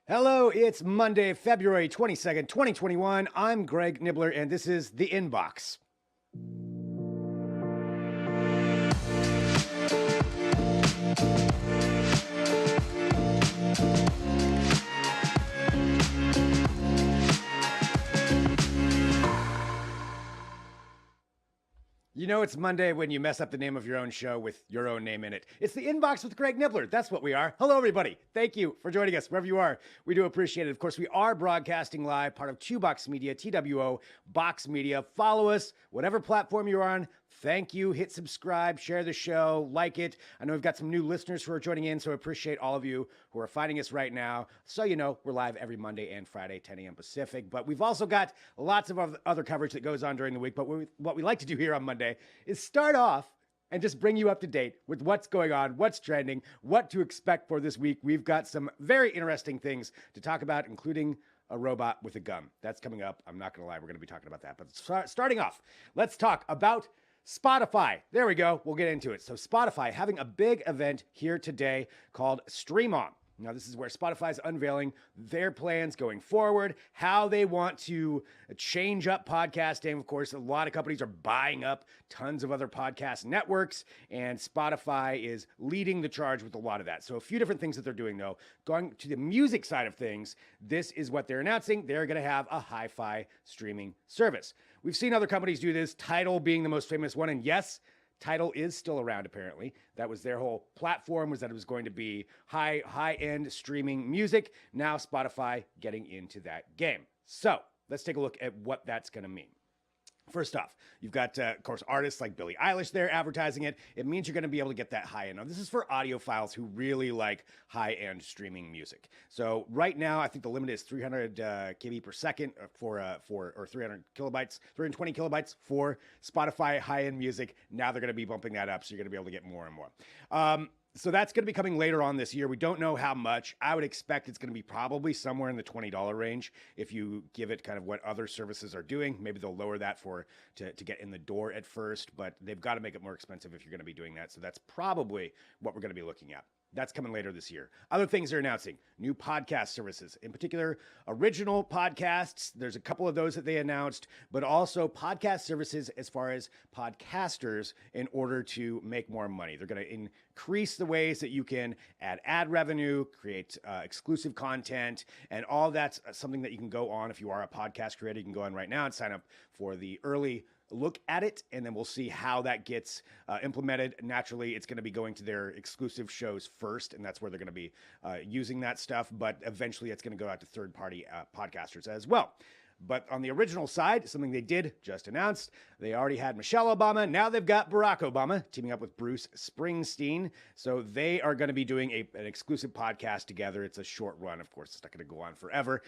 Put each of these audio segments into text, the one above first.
Hello, it's Monday, February 22nd, 2021. I'm Greg Nibler, and this is The Inbox. You know it's Monday when you mess up the name of your own show with your own name in it. It's The Inbox with Greg Nibler. That's what we are. Hello, everybody. Thank you for joining us wherever you are. We do appreciate it. Of course, we are broadcasting live, part of Box Media, TWO Box Media. Follow us, whatever platform you're on. Thank you. Hit subscribe, share the show, like it. I know we've got some new listeners who are joining in, so I appreciate all of you who are finding us right now. So you know, we're live every Monday and Friday, 10 a.m. Pacific. But we've also got lots of other coverage that goes on during the week. But what we like to do here on Monday is start off and just bring you up to date with what's going on, what's trending, what to expect for this week. We've got some very interesting things to talk about, including a robot with a gun. That's coming up. I'm not going to lie. We're going to be talking about that. But starting off, let's talk about Spotify. There we go. We'll get into it. So Spotify having a big event here today called Stream On. Now, this is where Spotify is unveiling their plans going forward, how they want to change up podcasting. Of course, a lot of companies are buying up tons of other podcast networks, and Spotify is leading the charge with a lot of that. So a few different things that they're doing, though. Going to the music side of things, this is what they're announcing. They're going to have a HiFi streaming service. We've seen other companies do this, Tidal being the most famous one, and yes, Tidal is still around, apparently. That was their whole platform, was that it was going to be high-end streaming music. Now Spotify getting into that game. So let's take a look at what that's going to mean. First off, you've got, of course, artists like Billie Eilish there advertising it. It means you're going to be able to get that high-end. Now, this is for audiophiles who really like high-end streaming music. So right now, I think the limit is 300 kb per second or 300 kilobytes, 320 kilobytes for Spotify high-end music. Now they're going to be bumping that up, so you're going to be able to get more and more. So that's going to be coming later on this year. We don't know how much. I would expect it's going to be probably somewhere in the $20 range if you give it kind of what other services are doing. Maybe they'll lower that to get in the door at first, but they've got to make it more expensive if you're going to be doing that. So that's probably what we're going to be looking at. That's coming later this year. Other things they're announcing, new podcast services, in particular, original podcasts. There's a couple of those that they announced, but also podcast services as far as podcasters in order to make more money. They're going to increase the ways that you can add ad revenue, create exclusive content, and all that's something that you can go on. If you are a podcast creator, you can go on right now and sign up for the early look at it, and then we'll see how that gets implemented. Naturally, it's going to be going to their exclusive shows first, and that's where they're going to be using that stuff, but eventually it's going to go out to third-party podcasters as well. But on the original side, something they did just announced, they already had Michelle Obama. Now they've got Barack Obama teaming up with Bruce Springsteen. So they are going to be doing an exclusive podcast together. It's a short run. Of course, it's not going to go on forever,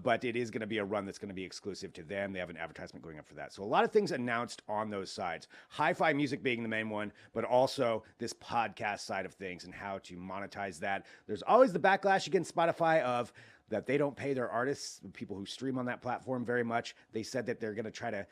but it is going to be a run that's going to be exclusive to them. They have an advertisement going up for that. So a lot of things announced on those sides. Hi-Fi music being the main one, but also this podcast side of things and how to monetize that. There's always the backlash against Spotify of that they don't pay their artists, the people who stream on that platform, very much. They said that they're going to try to,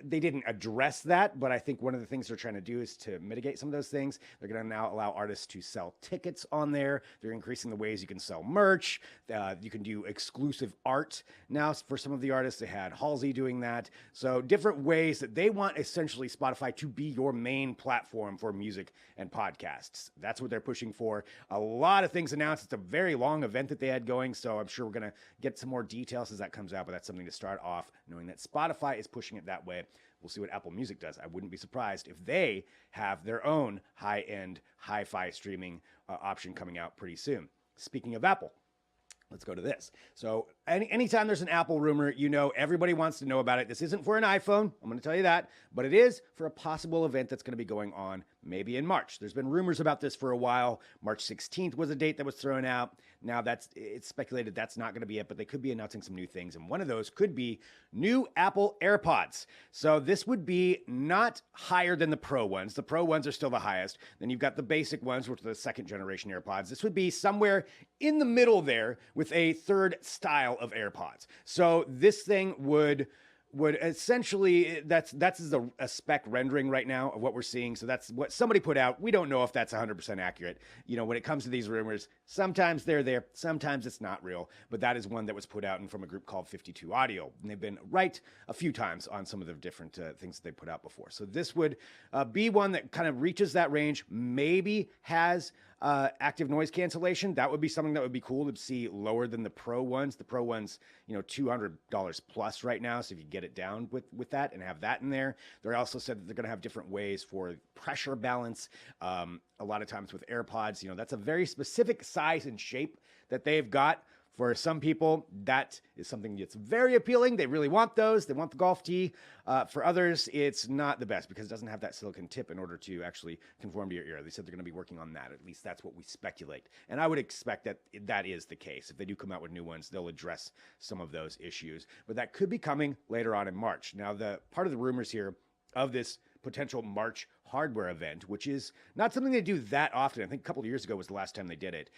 they didn't address that, but I think one of the things they're trying to do is to mitigate some of those things. They're going to now allow artists to sell tickets on there. They're increasing the ways you can sell merch. You can do exclusive art now for some of the artists. They had Halsey doing that. So different ways that they want essentially Spotify to be your main platform for music and podcasts. That's what they're pushing for. A lot of things announced. It's a very long event that they had going, so I'm sure we're going to get some more details as that comes out, but that's something to start off knowing that Spotify is pushing it that way. We'll see what Apple Music does. I wouldn't be surprised if they have their own high-end hi-fi streaming option coming out pretty soon. Speaking of Apple, let's go to this. So anytime there's an Apple rumor, you know everybody wants to know about it. This isn't for an iPhone, I'm going to tell you that, but it is for a possible event that's going to be going on maybe in March. There's been rumors about this for a while. March 16th was a date that was thrown out. Now it's speculated that's not going to be it, but they could be announcing some new things. And one of those could be new Apple AirPods. So this would be not higher than the Pro ones. The Pro ones are still the highest. Then you've got the basic ones, which are the second generation AirPods. This would be somewhere in the middle there with a third style of AirPods. So this thing would would essentially that's a spec rendering right now of what we're seeing. So that's what somebody put out. We don't know if that's 100% accurate. You know, when it comes to these rumors, sometimes they're there, sometimes it's not real. But that is one that was put out and from a group called 52 Audio, and they've been right a few times on some of the different things that they put out before. So this would be one that kind of reaches that range, maybe has active noise cancellation. That would be something that would be cool to see lower than the Pro ones. The Pro ones, you know, $200 plus right now. So if you get it down with that and have that in there. They also said that they're going to have different ways for pressure balance. A lot of times with AirPods, you know, that's a very specific size and shape that they've got. For some people, that is something that's very appealing. They really want those. They want the golf tee. For others, it's not the best because it doesn't have that silicone tip in order to actually conform to your ear. They said they're going to be working on that. At least that's what we speculate. And I would expect that that is the case. If they do come out with new ones, they'll address some of those issues. But that could be coming later on in March. Now, the part of the rumors here of this potential March hardware event, which is not something they do that often. I think a couple of years ago was the last time they did it,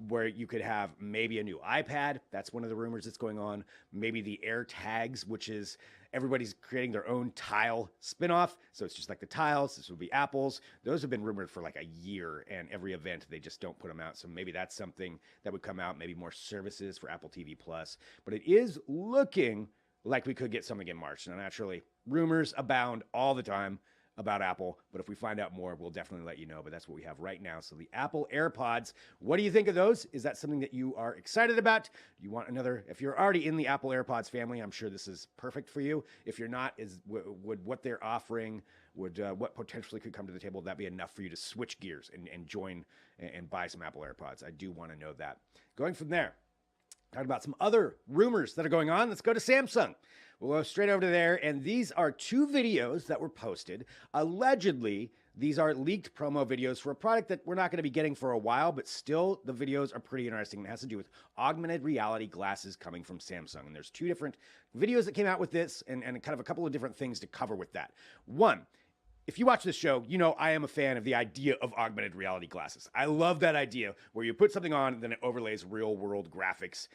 where you could have maybe a new iPad. That's one of the rumors that's going on. Maybe the Air Tags, which is everybody's creating their own tile spinoff. So it's just like the tiles. This would be Apple's. Those have been rumored for like a year, and every event they just don't put them out. So maybe that's something that would come out. Maybe more services for Apple TV Plus. But it is looking like we could get something in March. Now, naturally, rumors abound all the time about Apple, but if we find out more, we'll definitely let you know. But that's what we have right now. So the Apple AirPods, what do you think of those? Is that something that you are excited about? Do you want another? If you're already in the Apple AirPods family, I'm sure this is perfect for you. If you're not, would what they're offering, what potentially could come to the table, would that be enough for you to switch gears and join and buy some Apple AirPods? I do want to know that. Going from there, talking about some other rumors that are going on, let's go to Samsung. We'll go straight over to there, and these are two videos that were posted. Allegedly, these are leaked promo videos for a product that we're not going to be getting for a while, but still, the videos are pretty interesting. It has to do with augmented reality glasses coming from Samsung, and there's two different videos that came out with this, and kind of a couple of different things to cover with that. One, if you watch this show, you know I am a fan of the idea of augmented reality glasses. I love that idea where you put something on and then it overlays real world graphics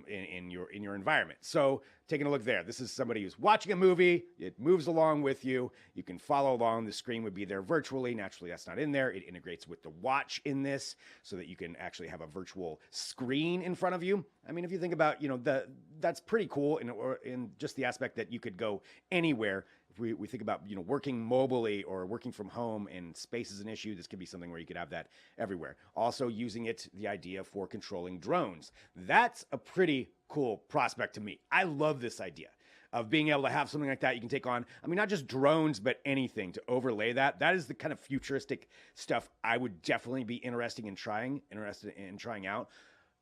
in your environment. So taking a look there, this is somebody who's watching a movie. It moves along with you. You can follow along. The screen would be there virtually. Naturally, that's not in there. It integrates with the watch in this so that you can actually have a virtual screen in front of you. I mean, if you think about, you know, that's pretty cool in just the aspect that you could go anywhere. If we think about, you know, working mobily or working from home and space is an issue, this could be something where you could have that everywhere. Also using the idea for controlling drones. That's a pretty cool prospect to me. I love this idea of being able to have something like that you can take on. I mean, not just drones, but anything to overlay that. That is the kind of futuristic stuff I would definitely be interested in trying out.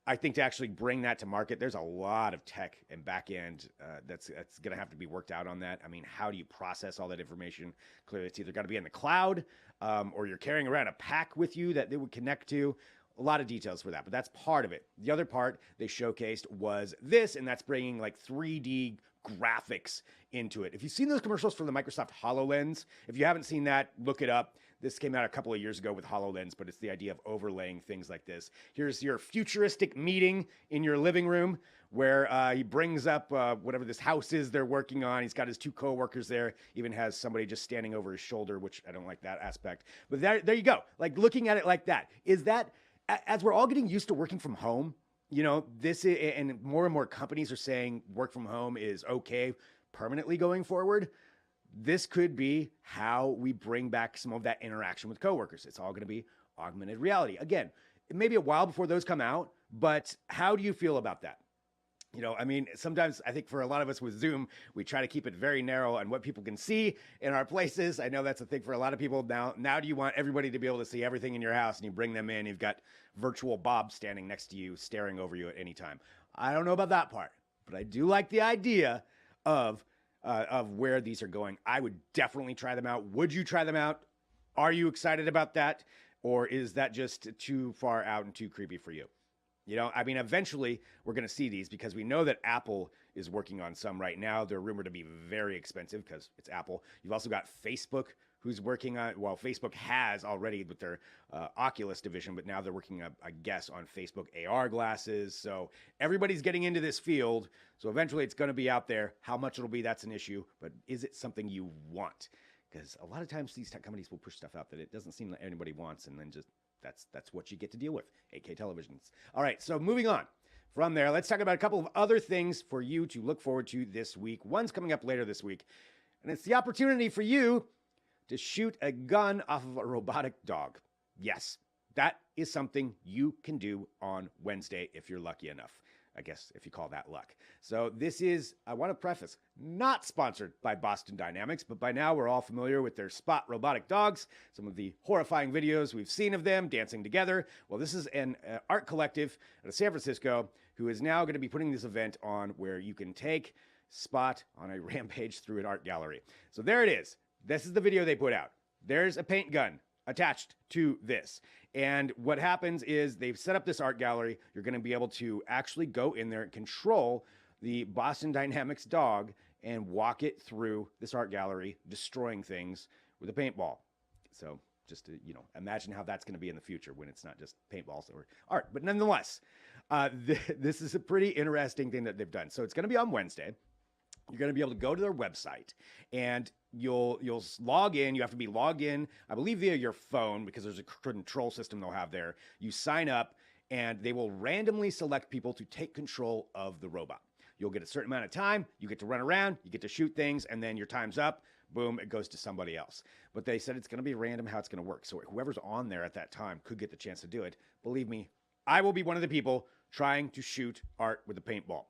I think to actually bring that to market, there's a lot of tech and back end that's going to have to be worked out on that. I mean, how do you process all that information? Clearly, it's either got to be in the cloud or you're carrying around a pack with you that they would connect to. A lot of details for that, but that's part of it. The other part they showcased was this, and that's bringing like 3D graphics into it. If you've seen those commercials for the Microsoft HoloLens, if you haven't seen that, look it up. This came out a couple of years ago with HoloLens, but it's the idea of overlaying things like this. Here's your futuristic meeting in your living room where he brings up whatever this house is they're working on. He's got his two coworkers there, even has somebody just standing over his shoulder, which I don't like that aspect. But there you go. Like looking at it like that. Is that, as we're all getting used to working from home, you know, this is, and more companies are saying work from home is okay permanently going forward. This could be how we bring back some of that interaction with coworkers. It's all going to be augmented reality. Again, it may be a while before those come out, but how do you feel about that? You know, I mean, sometimes I think for a lot of us with Zoom, we try to keep it very narrow on what people can see in our places. I know that's a thing for a lot of people. Now do you want everybody to be able to see everything in your house and you bring them in, you've got virtual Bob standing next to you, staring over you at any time. I don't know about that part, but I do like the idea of where these are going. I would definitely try them out. Would you try them out? Are you excited about that? Or is that just too far out and too creepy for you? You know, I mean, eventually we're going to see these because we know that Apple is working on some right now. They're rumored to be very expensive because it's Apple. You've also got Facebook who's working on, well, Facebook has already with their Oculus division, but now they're working, I guess, on Facebook AR glasses. So everybody's getting into this field. So eventually it's going to be out there. How much it'll be, that's an issue. But is it something you want? Because a lot of times these tech companies will push stuff out that it doesn't seem that anybody wants, and then just that's what you get to deal with. 8K televisions. All right, so moving on. From there, let's talk about a couple of other things for you to look forward to this week. One's coming up later this week, and it's the opportunity for you to shoot a gun off of a robotic dog. Yes, that is something you can do on Wednesday if you're lucky enough. I guess if you call that luck. So this is, I want to preface, not sponsored by Boston Dynamics, but by now we're all familiar with their Spot robotic dogs, some of the horrifying videos we've seen of them dancing together. Well, this is an art collective out of San Francisco who is now going to be putting this event on where you can take Spot on a rampage through an art gallery. So there it is. This is the video they put out. There's a paint gun attached to this. And what happens is they've set up this art gallery. You're going to be able to actually go in there and control the Boston Dynamics dog and walk it through this art gallery, destroying things with a paintball. So just to, imagine how that's going to be in the future when it's not just paintballs or art. But nonetheless, this is a pretty interesting thing that they've done. So it's going to be on Wednesday. You're going to be able to go to their website and you'll log in. You have to be logged in, I believe, via your phone because there's a control system they'll have there. You sign up and they will randomly select people to take control of the robot. You'll get a certain amount of time. You get to run around, you get to shoot things, and then your time's up. Boom, it goes to somebody else. But they said it's going to be random how it's going to work. So whoever's on there at that time could get the chance to do it. Believe me, I will be one of the people trying to shoot art with a paintball.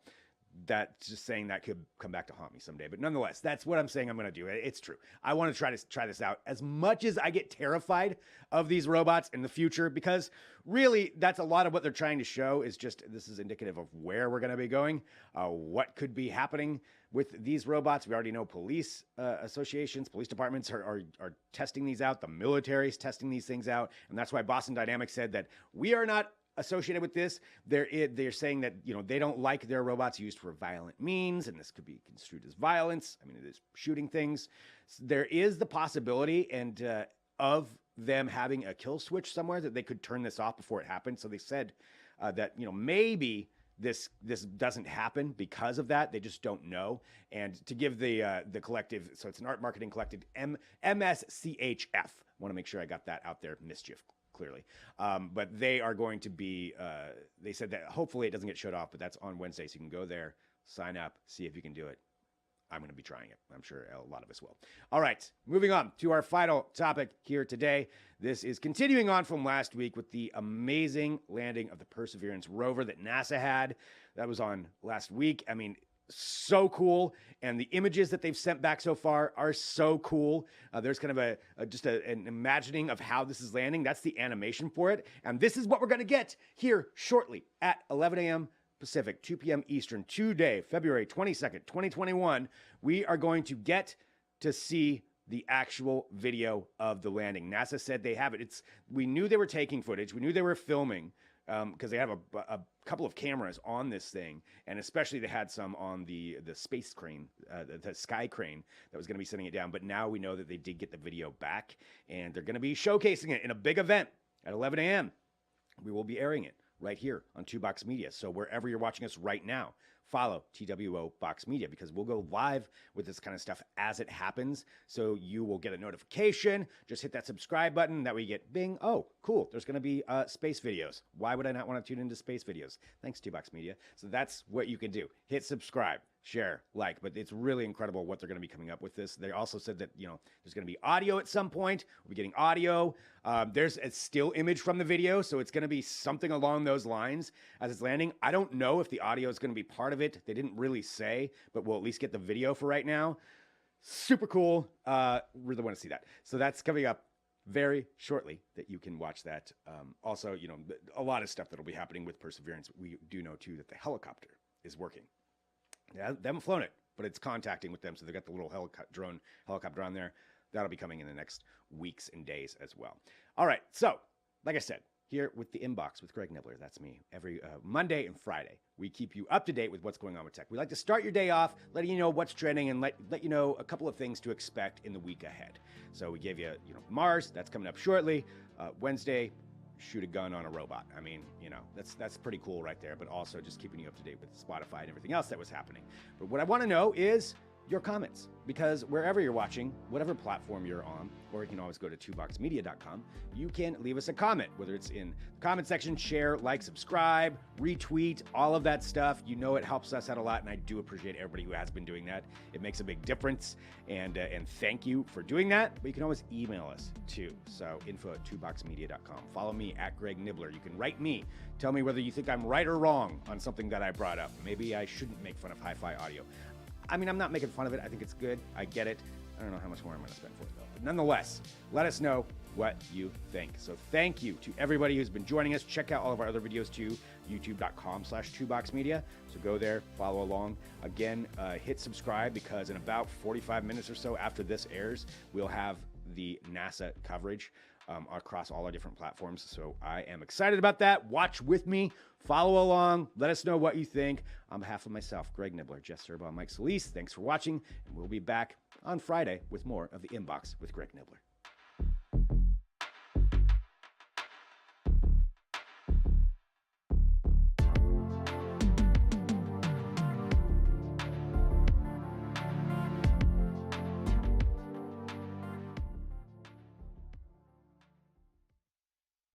That's just saying that could come back to haunt me someday. But nonetheless, that's what I'm saying I'm going to do. It's true. I want to try this out as much as I get terrified of these robots in the future, because really that's a lot of what they're trying to show is just this is indicative of where we're going to be going, what could be happening with these robots. We already know police associations, police departments are testing these out. The military's testing these things out. And that's why Boston Dynamics said that we are not associated with this. They're saying that they don't like their robots used for violent means, and this could be construed as violence. I mean, it is shooting things. So there is the possibility of them having a kill switch somewhere that they could turn this off before it happened. So they said that maybe this doesn't happen because of that. They just don't know. And to give the collective, so it's an art marketing collective, MSCHF. Want to make sure I got that out there. Mischief. Clearly. But they are going to be, they said that hopefully it doesn't get shut off, but that's on Wednesday. So you can go there, sign up, see if you can do it. I'm going to be trying it. I'm sure a lot of us will. All right, moving on to our final topic here today. This is continuing on from last week with the amazing landing of the Perseverance rover that NASA had. That was on last week. I mean, so cool. And the images that they've sent back so far are so cool. There's kind of an imagining of how this is landing. That's the animation for it. And this is what we're going to get here shortly at 11 a.m. Pacific, 2 p.m. Eastern, today, February 22nd, 2021. We are going to get to see the actual video of the landing. NASA said they have it. We knew they were taking footage. We knew they were filming. Because they have a couple of cameras on this thing, and especially they had some on the space crane, the sky crane that was going to be sending it down. But now we know that they did get the video back, and they're going to be showcasing it in a big event at 11 a.m. We will be airing it right here on 2Box Media. So wherever you're watching us right now, follow TWO Box Media, because we'll go live with this kind of stuff as it happens. So you will get a notification. Just hit that subscribe button. That way you get bing. Oh, cool. There's going to be space videos. Why would I not want to tune into space videos? Thanks, 2Box Media. So that's what you can do. Hit subscribe, share, like. But it's really incredible what they're going to be coming up with this. They also said that, there's going to be audio at some point. We'll be getting audio. There's a still image from the video, so it's going to be something along those lines as it's landing. I don't know if the audio is going to be part of it. They didn't really say, but we'll at least get the video for right now. Super cool. Really want to see that. So that's coming up very shortly that you can watch that. Also, a lot of stuff that'll be happening with Perseverance. We do know, too, that the helicopter is working. They haven't flown it, but it's contacting with them, so they got the little drone helicopter on there. That'll be coming in the next weeks and days as well. All right, so like I said, here with the Inbox with Greg Nibler. That's me. Every Monday and Friday, we keep you up to date with what's going on with tech. We like to start your day off letting you know what's trending and let you know a couple of things to expect in the week ahead. So we gave you, Mars, that's coming up shortly. Wednesday, shoot a gun on a robot. I mean, that's pretty cool right there, but also just keeping you up to date with Spotify and everything else that was happening. But what I want to know is your comments, because wherever you're watching, whatever platform you're on, or you can always go to twoboxmedia.com, you can leave us a comment, whether it's in the comment section, share, like, subscribe, retweet, all of that stuff. It helps us out a lot, and I do appreciate everybody who has been doing that. It makes a big difference, and thank you for doing that. But you can always email us too. So info@twoboxmedia.com. Follow me at Greg Nibler. You can write me. Tell me whether you think I'm right or wrong on something that I brought up. Maybe I shouldn't make fun of HiFi audio. I mean, I'm not making fun of it. I think it's good. I get it. I don't know how much more I'm going to spend for it, though. But nonetheless, let us know what you think. So thank you to everybody who's been joining us. Check out all of our other videos, too, youtube.com/twoboxmedia. So go there, follow along. Again, hit subscribe, because in about 45 minutes or so after this airs, we'll have the NASA coverage across all our different platforms. So I am excited about that. Watch with me. Follow along. Let us know what you think. On behalf of myself, Greg Nibler, Jess Serba, Mike Solis, thanks for watching, and we'll be back on Friday with more of the Inbox with Greg Nibler.